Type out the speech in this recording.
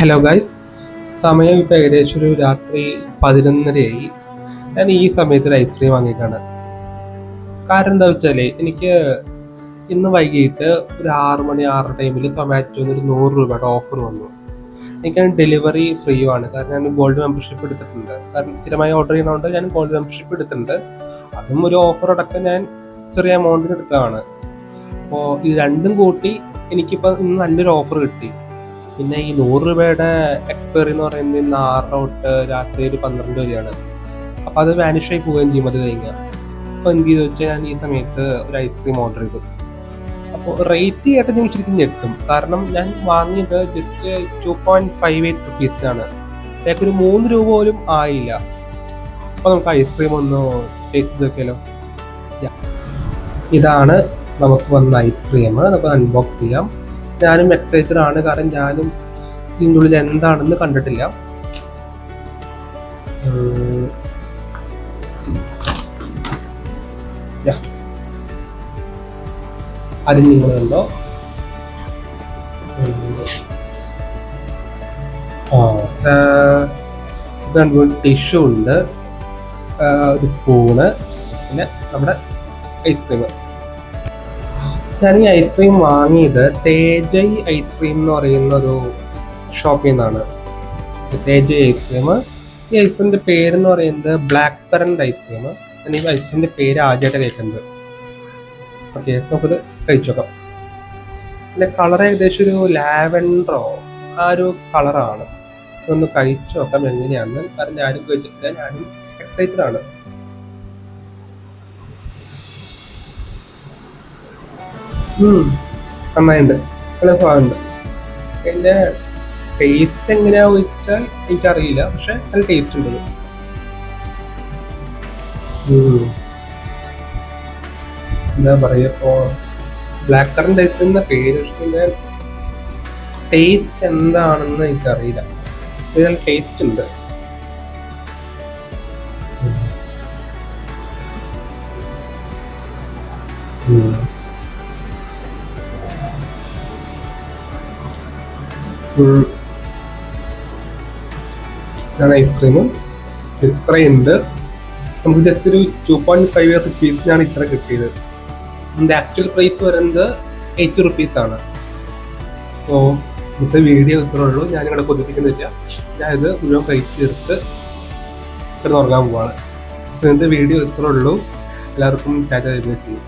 Hello guys, സമയം ഇപ്പോൾ ഏകദേശം ഒരു രാത്രി 11:30 ഞാൻ ഈ സമയത്ത് ഒരു ഐസ്ക്രീം വാങ്ങിയിട്ടാണ്. കാരണം എന്താ വെച്ചാൽ എനിക്ക് ഇന്ന് വൈകിട്ട് ഒരു 6 മണി 6 ടൈമിൽ സൊമാറ്റോന്ന് ഒരു 100 രൂപയുടെ ഓഫർ വന്നു. എനിക്ക് ഡെലിവറി ഫ്രീ ആണ്, കാരണം ഞാൻ ഗോൾഡ് മെമ്പർഷിപ്പ് എടുത്തിട്ടുണ്ട്. കാരണം സ്ഥിരമായി ഓർഡർ ചെയ്യുന്നതുകൊണ്ട് ഞാൻ ഗോൾഡ് മെമ്പർഷിപ്പ് എടുത്തിട്ടുണ്ട്. അതും ഒരു ഓഫർ അടക്കം ഞാൻ ചെറിയ എമൗണ്ടിന് എടുത്തതാണ്. അപ്പോൾ ഇത് രണ്ടും കൂട്ടി എനിക്കിപ്പോൾ ഇന്ന് നല്ലൊരു ഓഫർ കിട്ടി. പിന്നെ ഈ 100 രൂപയുടെ എക്സ്പയറി എന്ന് പറയുന്നത് ഇന്ന് 6 തൊട്ട് രാത്രി ഒരു 12 വരെയാണ്. അപ്പോൾ അത് വാനിഷായി പോവുകയും ചെയ്യും അത് കഴിഞ്ഞാൽ. അപ്പോൾ എന്ത് ചെയ്തു വെച്ചാൽ ഞാൻ ഈ സമയത്ത് ഒരു ഐസ്ക്രീം ഓർഡർ ചെയ്തു. അപ്പോൾ റേറ്റ് കേട്ട് നിങ്ങൾ ശരിക്കും ഞെട്ടും. കാരണം ഞാൻ വാങ്ങിയത് ജസ്റ്റ് 2.58 റുപ്പീസിനാണ്. എനിക്ക് ഒരു 3 രൂപ പോലും ആയില്ല. അപ്പോൾ നമുക്ക് ഐസ്ക്രീം ഒന്ന് ടേസ്റ്റ് ചെയ്ത് നോക്കിയാലോ. ഇതാണ് നമുക്ക് വന്ന ഐസ്ക്രീം. നമുക്ക് അൺബോക്സ് ചെയ്യാം. ഞാനും എക്സൈറ്റഡ് ആണ്, കാരണം ഞാനും ഇതിൻ്റെ ഉള്ളിൽ എന്താണെന്ന് കണ്ടിട്ടില്ല. അത് നിങ്ങൾ കണ്ടോ? ടിഷ്യൂ ഉണ്ട്, ഒരു സ്പൂണ്, പിന്നെ നമ്മുടെ ഐസ്ക്രീം. ഞാൻ ഈ ഐസ്ക്രീം വാങ്ങിയത് തേജയ് ഐസ്ക്രീം എന്ന് പറയുന്ന ഒരു ഷോപ്പിൽ നിന്നാണ്. തേജയ് ഐസ്ക്രീം. ഈ ഐസ്ക്രീമിൻ്റെ പേരെന്ന് പറയുന്നത് ബ്ലാക്ക് കറന്റ് ഐസ്ക്രീം. ഞാൻ ഈ ഐസ്ക്രീമിൻ്റെ പേര് ആദ്യമായിട്ട് കേൾക്കുന്നത്. ഓക്കെ, നമുക്കത് കഴിച്ചു നോക്കാം. പിന്നെ കളർ ഏകദേശം ഒരു ലാവൻഡറോ ആ ഒരു കളറാണ്. ഒന്ന് കഴിച്ചു നോക്കാം എങ്ങനെയാണെന്ന്. കാരണം ഞാനും കഴിച്ചിട്ടില്ല, ഞാനും എക്സൈറ്റഡ് ആണ്. നന്നായിട്ടുണ്ട്, നല്ല സ്വാദുണ്ട്. പിന്നെ ടേസ്റ്റ് എങ്ങനെയാ ചോദിച്ചാൽ എനിക്കറിയില്ല, പക്ഷെ നല്ല ടേസ്റ്റ് ഉണ്ട്. എന്താ പറയുക, ഇപ്പോൾ ബ്ലാക്ക് കറന്റ് ഐസ്ക്രീമിന്റെ പേര്, പക്ഷെ ടേസ്റ്റ് എന്താണെന്ന് എനിക്കറിയില്ല. ഇത് നല്ല ടേസ്റ്റ് ഉണ്ട്. ഇതാണ് ഐസ്ക്രീമും. ഇത്രയുണ്ട്. നമുക്ക് ജസ്റ്റ് ഒരു 2.58 റുപ്പീസിനാണ് ഇത്ര കിട്ടിയത്. ഇതിൻ്റെ ആക്ച്വൽ പ്രൈസ് വരുന്നത് 80 റുപ്പീസാണ്. സോ ഇന്നത്തെ വീഡിയോ ഇത്രേ ഉള്ളൂ. ഞാനിവിടെ കൊതിപ്പിക്കുന്നില്ല. ഞാനിത് മുഴുവൻ കഴിച്ചു തീർത്ത് കിടന്നുറങ്ങാൻ പോവാണ്. ഇന്നത്തെ വീഡിയോ ഇത്രേ ഉള്ളൂ. എല്ലാവർക്കും ടാറ്റ ബൈ ബൈ.